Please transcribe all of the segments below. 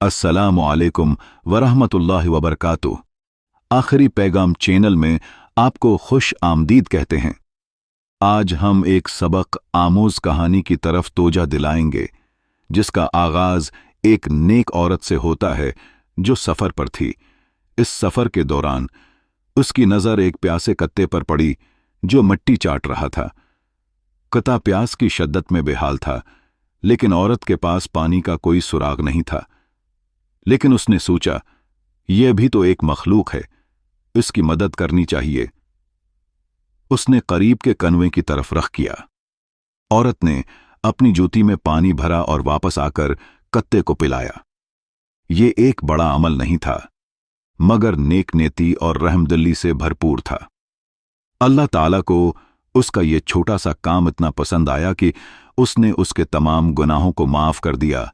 अस्सलामु अलैकुम वरहमतुल्लाहि वबरकातुह। आखिरी पैगाम चैनल में आपको खुश आमदीद कहते हैं। आज हम एक सबक आमोज कहानी की तरफ तोजा दिलाएंगे, जिसका आगाज एक नेक औरत से होता है जो सफर पर थी। इस सफर के दौरान उसकी नजर एक प्यासे कत्ते पर पड़ी जो मिट्टी चाट रहा था। कता प्यास की शिद्दत में बेहाल था, लेकिन औरत के पास पानी का कोई सुराग नहीं था। लेकिन उसने सोचा, यह भी तो एक मखलूक है, इसकी मदद करनी चाहिए। उसने करीब के कनवे की तरफ रख किया। औरत ने अपनी जूती में पानी भरा और वापस आकर कत्ते को पिलाया। ये एक बड़ा अमल नहीं था, मगर नेक नेती और रहमदिली से भरपूर था। अल्लाह ताला को उसका ये छोटा सा काम इतना पसंद आया कि उसने उसके तमाम गुनाहों को माफ कर दिया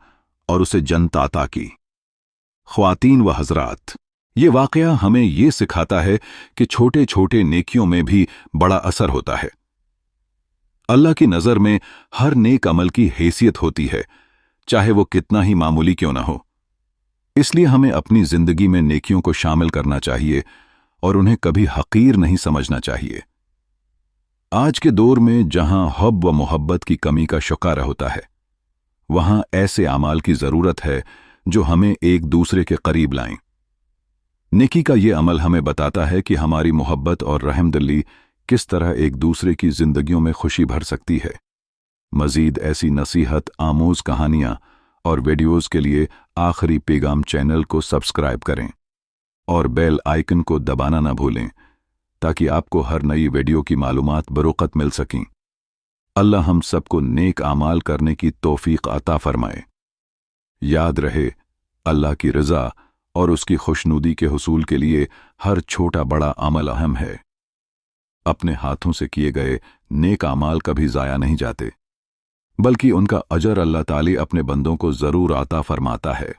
और उसे जन्नत अता की। ख्वातीन व हजरात, ये वाकया हमें ये सिखाता है कि छोटे छोटे नेकियों में भी बड़ा असर होता है। अल्लाह की नज़र में हर नेक अमल की हैसियत होती है, चाहे वो कितना ही मामूली क्यों ना हो। इसलिए हमें अपनी जिंदगी में नेकियों को शामिल करना चाहिए और उन्हें कभी हकीर नहीं समझना चाहिए। आज के दौर में जहां हब व मोहब्बत की कमी का शिकार होता है, वहां ऐसे अमाल की जरूरत है जो हमें एक दूसरे के करीब लाएं। नेकी का ये अमल हमें बताता है कि हमारी मोहब्बत और रहमदिली किस तरह एक दूसरे की जिंदगियों में खुशी भर सकती है। मजीद ऐसी नसीहत आमोज कहानियां और वीडियोस के लिए आखिरी पैगाम चैनल को सब्सक्राइब करें और बेल आइकन को दबाना ना भूलें, ताकि आपको हर नई वीडियो की मालूमात बरोक़त मिल सकें। अल्लाह हम सबको नेक आमाल करने की तौफीक अता फरमाए। याद रहे, अल्लाह की रज़ा और उसकी खुशनुदी के हुसूल के लिए हर छोटा बड़ा अमल अहम है। अपने हाथों से किए गए नेक आमाल कभी ज़ाया नहीं जाते, बल्कि उनका अजर अल्लाह ताली अपने बंदों को ज़रूर अता फरमाता है।